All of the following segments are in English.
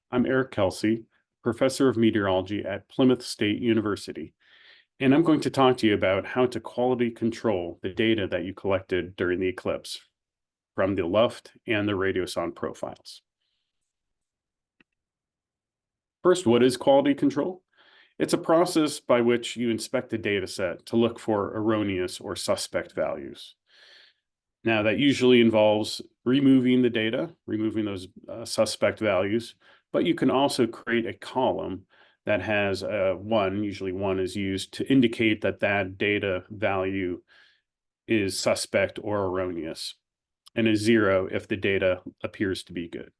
I'm Eric Kelsey, professor of meteorology at Plymouth State University, and I'm going to talk to you about how to quality control the data that you collected during the eclipse from the Luft and the radiosonde profiles. First, what is quality control? It's a process by which you inspect a data set to look for erroneous or suspect values. Now, that usually involves removing the data, removing those suspect values, but you can also create a column that has usually one is used to indicate that that data value is suspect or erroneous, and a 0 if the data appears to be good.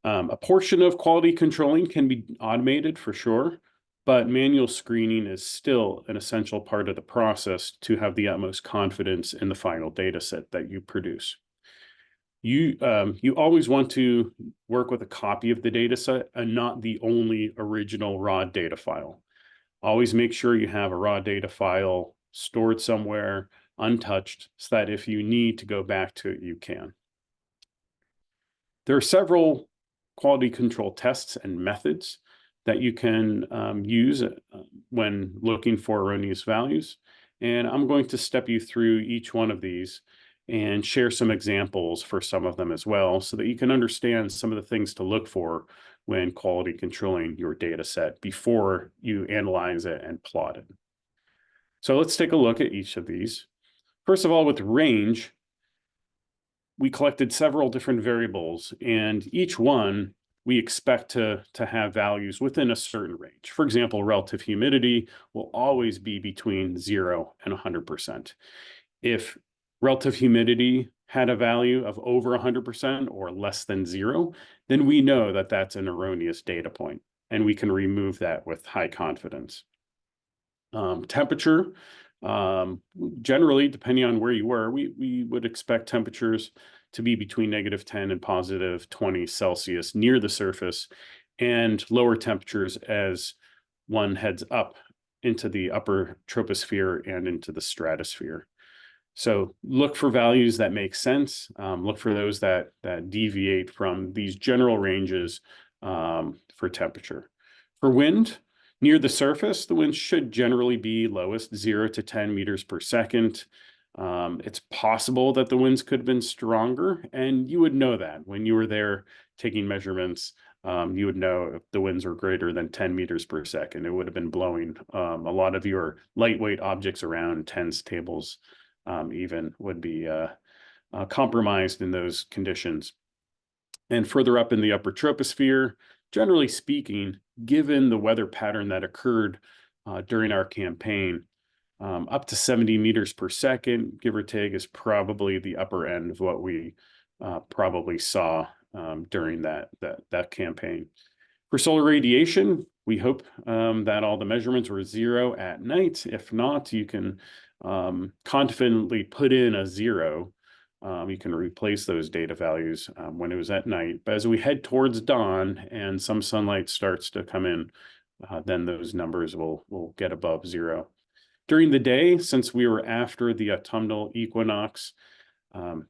A portion of quality controlling can be automated for sure, but manual screening is still an essential part of the process to have the utmost confidence in the final data set that you produce. You always want to work with a copy of the data set and not the only original raw data file. Always make sure you have a raw data file stored somewhere untouched so that if you need to go back to it, you can. There are several quality control tests and methods that you can use when looking for erroneous values. And I'm going to step you through each one of these and share some examples for some of them as well, so that you can understand some of the things to look for when quality controlling your data set before you analyze it and plot it. So let's take a look at each of these. First of all, with range, we collected several different variables, and each one we expect to have values within a certain range. For example, relative humidity will always be between 0 and 100%. If relative humidity had a value of over 100% or less than 0, then we know that that's an erroneous data point, and we can remove that with high confidence. Temperature, generally, depending on where you were, we would expect temperatures to be between -10 and +20 Celsius near the surface, and lower temperatures as one heads up into the upper troposphere and into the stratosphere. So look for values that make sense. Look for those that deviate from these general ranges for temperature. For wind, near the surface, the wind should generally be lowest 0 to 10 meters per second. It's possible that the winds could have been stronger, and you would know that when you were there taking measurements. You would know if the winds were greater than 10 meters per second. It would have been blowing a lot of your lightweight objects around, tents, tables, even would be compromised in those conditions. And further up in the upper troposphere, generally speaking, given the weather pattern that occurred during our campaign, up to 70 meters per second, give or take, is probably the upper end of what we probably saw during that campaign. For solar radiation, we hope that all the measurements were 0 at night. If not, you can confidently put in a 0. You can replace those data values when it was at night. But as we head towards dawn and some sunlight starts to come in, then those numbers will get above 0. During the day, since we were after the autumnal equinox, the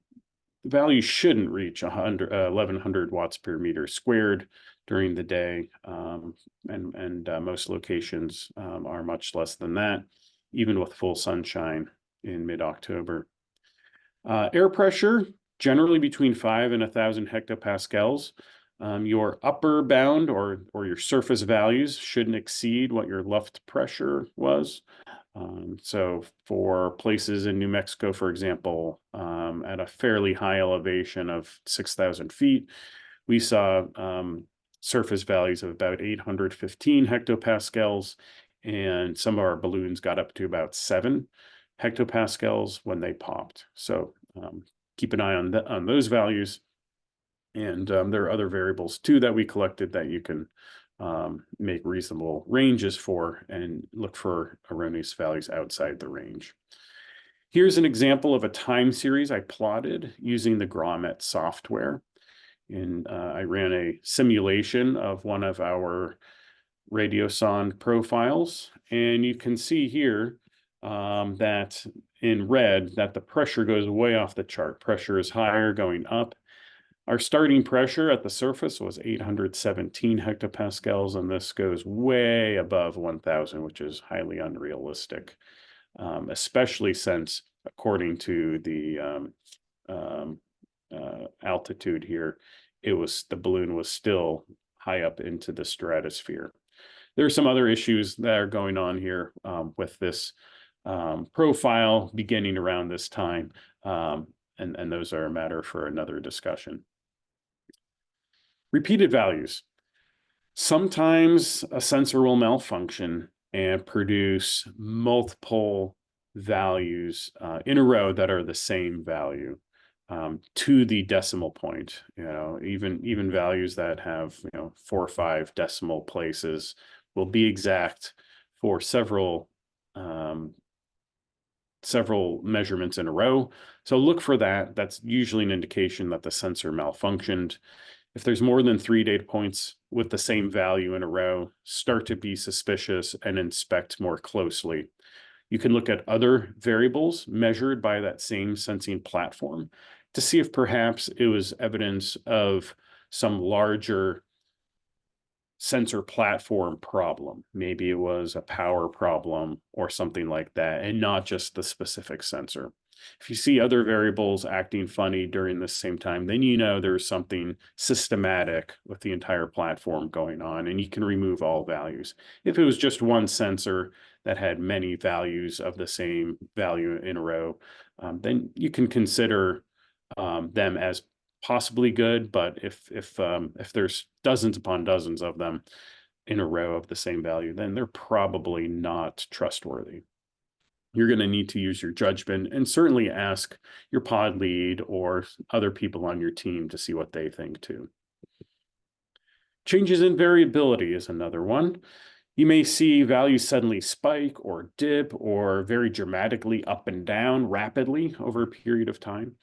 value shouldn't reach 1100 watts per meter squared during the day, and most locations are much less than that, even with full sunshine in mid-October. Air pressure, generally between 5 and 1,000 hectopascals. Your upper bound or your surface values shouldn't exceed what your Luft pressure was. So for places in New Mexico, for example, at a fairly high elevation of 6,000 feet, we saw surface values of about 815 hectopascals, and some of our balloons got up to about 7 hectopascals when they popped. So keep an eye on those values. And there are other variables too that we collected that you can make reasonable ranges for and look for erroneous values outside the range. Here's an example of a time series I plotted using the Grommet software. And I ran a simulation of one of our radiosonde profiles. And you can see here that in red that the pressure goes way off the chart. Pressure is higher going up. Our starting pressure at the surface was 817 hectopascals, and this goes way above 1,000, which is highly unrealistic, especially since, according to the altitude here, the balloon was still high up into the stratosphere. There are some other issues that are going on here with this profile beginning around this time, and those are a matter for another discussion. Repeated values. Sometimes a sensor will malfunction and produce multiple values in a row that are the same value to the decimal point. Even values that have 4 or 5 decimal places will be exact for several measurements in a row. So look for that. That's usually an indication that the sensor malfunctioned. If there's more than 3 data points with the same value in a row, start to be suspicious and inspect more closely. You can look at other variables measured by that same sensing platform to see if perhaps it was evidence of some larger sensor platform problem. Maybe it was a power problem or something like that, and not just the specific sensor. If you see other variables acting funny during the same time, then you know there's something systematic with the entire platform going on, and you can remove all values. If it was just one sensor that had many values of the same value in a row, then you can consider them as possibly good. But if there's dozens upon dozens of them in a row of the same value, then they're probably not trustworthy. You're going to need to use your judgment and certainly ask your pod lead or other people on your team to see what they think too. Changes in variability is another one. You may see values suddenly spike or dip or very dramatically up and down rapidly over a period of time.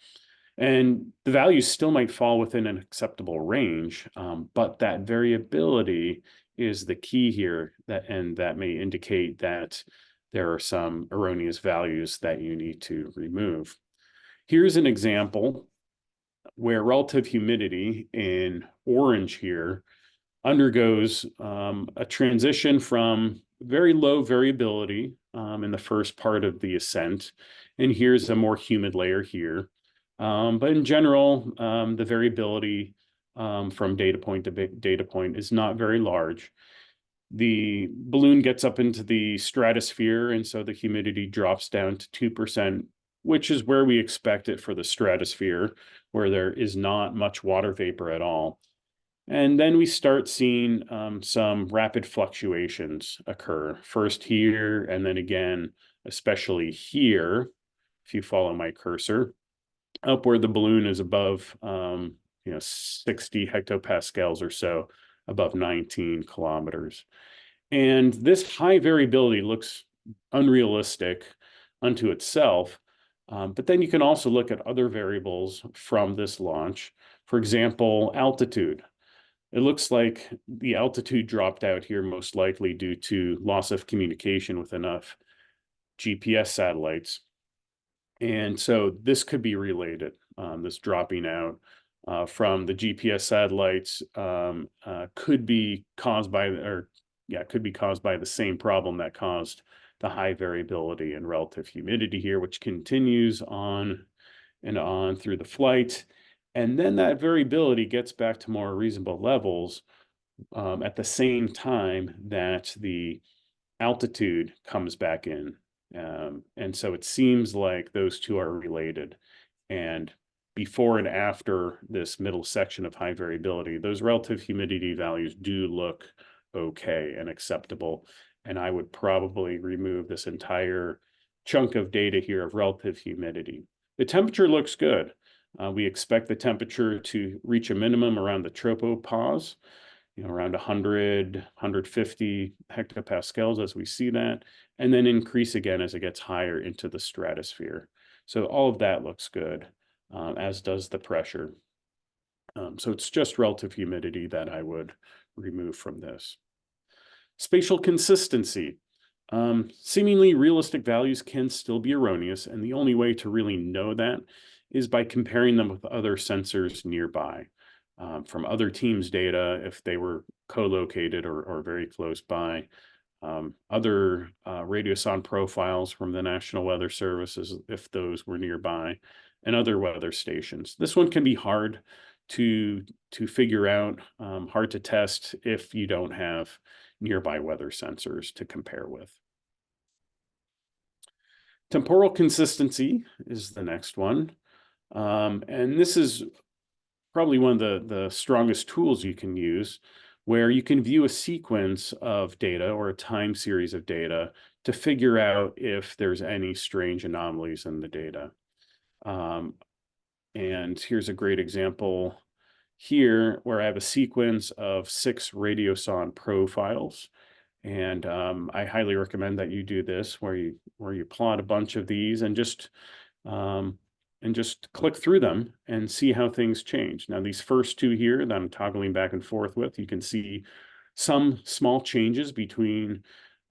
And the values still might fall within an acceptable range, but that variability is the key here, and that may indicate that there are some erroneous values that you need to remove. Here's an example where relative humidity in orange here undergoes a transition from very low variability in the first part of the ascent. And here's a more humid layer here. But in general, the variability from data point to data point is not very large. The balloon gets up into the stratosphere, and so the humidity drops down to 2%, which is where we expect it for the stratosphere, where there is not much water vapor at all. And then we start seeing some rapid fluctuations occur, first here, and then again, especially here, if you follow my cursor, up where the balloon is above 60 hectopascals or so, above 19 kilometers. And this high variability looks unrealistic unto itself, but then you can also look at other variables from this launch. For example, altitude. It looks like the altitude dropped out here most likely due to loss of communication with enough GPS satellites. And so this could be related, this dropping out from the GPS satellites could be caused by, could be caused by the same problem that caused the high variability and relative humidity here, which continues on and on through the flight. And then that variability gets back to more reasonable levels at the same time that the altitude comes back in. And so it seems like those two are related. And before and after this middle section of high variability, those relative humidity values do look okay and acceptable. And I would probably remove this entire chunk of data here of relative humidity. The temperature looks good. We expect the temperature to reach a minimum around the tropopause, around 100, 150 hectopascals as we see that, and then increase again as it gets higher into the stratosphere. So all of that looks good, as does the pressure. So it's just relative humidity that I would remove from this. Spatial consistency. Seemingly realistic values can still be erroneous, and the only way to really know that is by comparing them with other sensors nearby, from other teams' data if they were co-located or very close by, other radiosonde profiles from the National Weather Service if those were nearby, and other weather stations. This one can be hard to figure out, hard to test if you don't have nearby weather sensors to compare with. Temporal consistency is the next one. And this is probably one of the strongest tools you can use, where you can view a sequence of data or a time series of data to figure out if there's any strange anomalies in the data. And here's a great example here where I have a sequence of 6 radiosonde profiles. And I highly recommend that you do this, where you plot a bunch of these and just click through them and see how things change. Now, these first 2 here that I'm toggling back and forth with, you can see some small changes between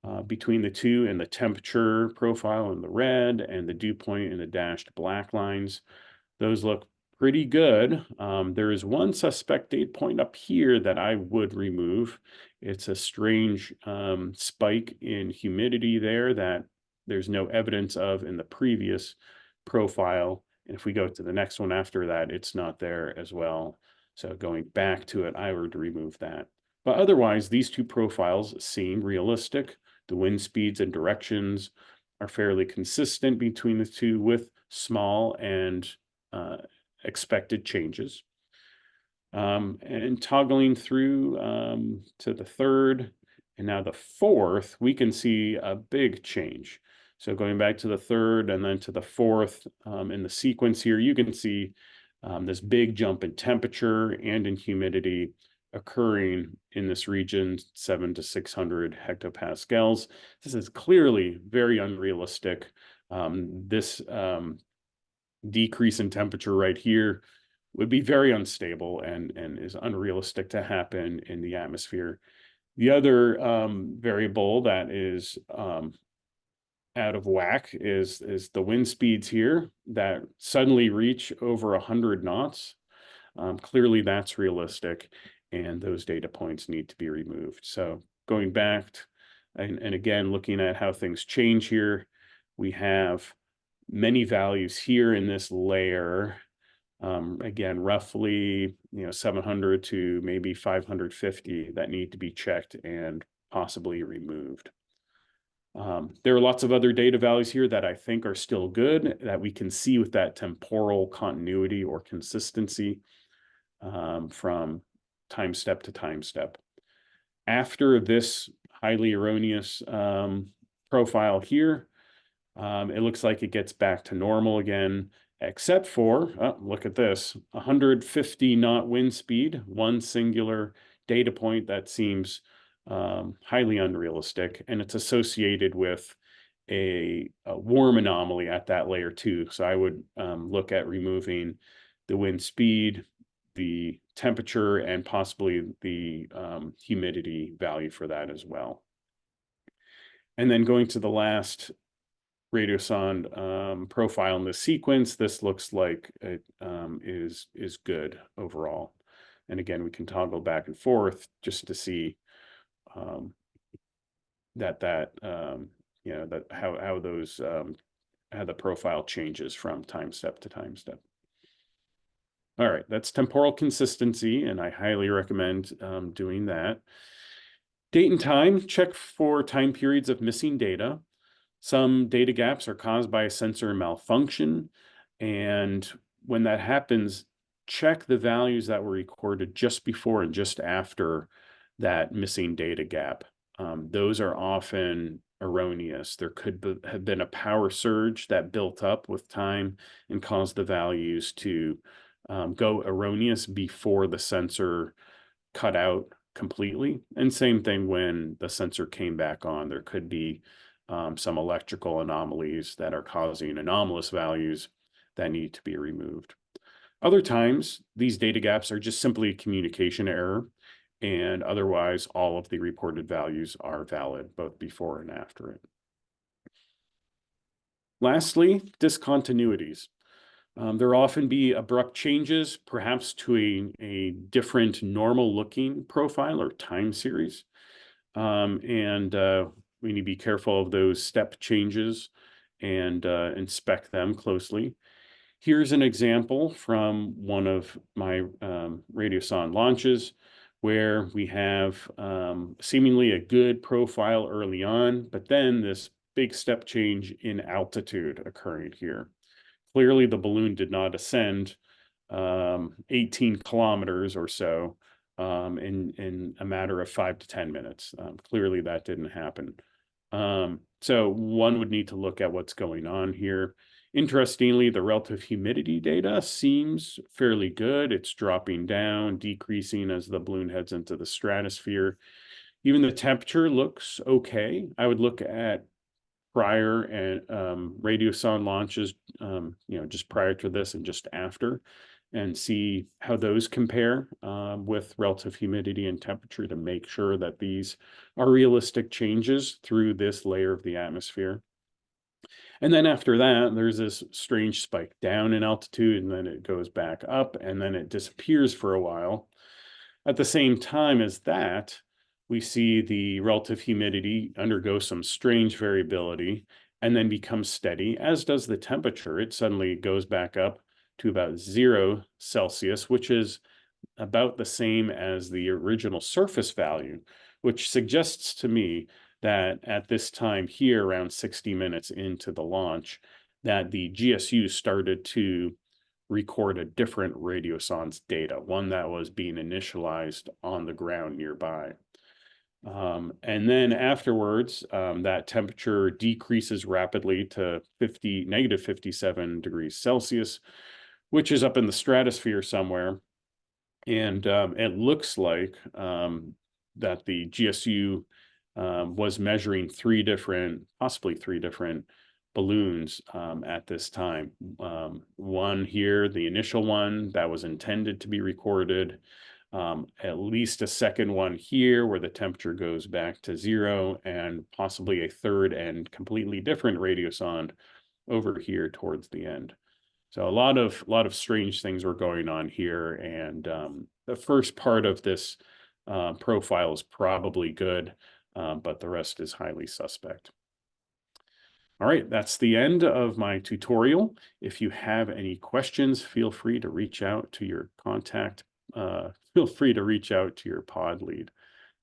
the two, and the temperature profile in the red and the dew point in the dashed black lines. Those look pretty good. There is one suspect date point up here that I would remove. It's a strange spike in humidity there that there's no evidence of in the previous profile. And if we go to the next one after that, it's not there as well. So going back to it, I would remove that. But otherwise, these 2 profiles seem realistic. The wind speeds and directions are fairly consistent between the 2, with small and expected changes. And toggling through to the 3rd and now the 4th, we can see a big change. So going back to the 3rd and then to the 4th in the sequence here, you can see this big jump in temperature and in humidity occurring in this region, 700 to 600 hectopascals. This is clearly very unrealistic. This decrease in temperature right here would be very unstable and is unrealistic to happen in the atmosphere. The other variable that is out of whack is the wind speeds here that suddenly reach over 100 knots. Clearly that's realistic, and those data points need to be removed. So going back and again, looking at how things change here, we have many values here in this layer. Again, roughly 700 to maybe 550 that need to be checked and possibly removed. There are lots of other data values here that I think are still good, that we can see with that temporal continuity or consistency from time step to time step. After this highly erroneous profile here, it looks like it gets back to normal again, except for, look at this, 150 knot wind speed, one singular data point that seems highly unrealistic, and it's associated with a warm anomaly at that layer 2. So I would look at removing the wind speed, the temperature, and possibly the humidity value for that as well. And then going to the last radiosonde profile in the sequence, this looks like it is good overall. And again, we can toggle back and forth just to see that how the profile changes from time step to time step. All right, that's temporal consistency, and I highly recommend doing that. Date and time, check for time periods of missing data. Some data gaps are caused by a sensor malfunction, and when that happens, check the values that were recorded just before and just after that missing data gap. Those are often erroneous. There could have been a power surge that built up with time and caused the values to go erroneous before the sensor cut out completely. And same thing when the sensor came back on. There could be some electrical anomalies that are causing anomalous values that need to be removed. Other times, these data gaps are just simply a communication error, and otherwise all of the reported values are valid, both before and after it. Lastly, discontinuities. There will often be abrupt changes, perhaps to a different normal looking profile or time series. And we need to be careful of those step changes and inspect them closely. Here's an example from one of my radiosonde launches where we have seemingly a good profile early on, but then this big step change in altitude occurring here. Clearly, the balloon did not ascend 18 kilometers or so in a matter of 5 to 10 minutes. Clearly, that didn't happen. So one would need to look at what's going on here. Interestingly, the relative humidity data seems fairly good. It's dropping down, decreasing as the balloon heads into the stratosphere. Even the temperature looks okay. I would look at prior and radiosonde launches, just prior to this and just after, and see how those compare with relative humidity and temperature to make sure that these are realistic changes through this layer of the atmosphere. And then after that, there's this strange spike down in altitude, and then it goes back up, and then it disappears for a while. At the same time as that, we see the relative humidity undergo some strange variability and then become steady, as does the temperature. It suddenly goes back up to about 0 Celsius, which is about the same as the original surface value, which suggests to me that at this time here, around 60 minutes into the launch, that the GSU started to record a different radiosonde's data, one that was being initialized on the ground nearby. And then afterwards, that temperature decreases rapidly to negative 57 degrees Celsius, which is up in the stratosphere somewhere. And it looks like that the GSU was measuring possibly three different balloons at this time. One here, the initial one that was intended to be recorded, at least a second one here where the temperature goes back to 0, and possibly a third and completely different radiosonde over here towards the end. So a lot of strange things were going on here, and the first part of this profile is probably good, but the rest is highly suspect. All right, that's the end of my tutorial. If you have any questions, feel free to reach out to your pod lead.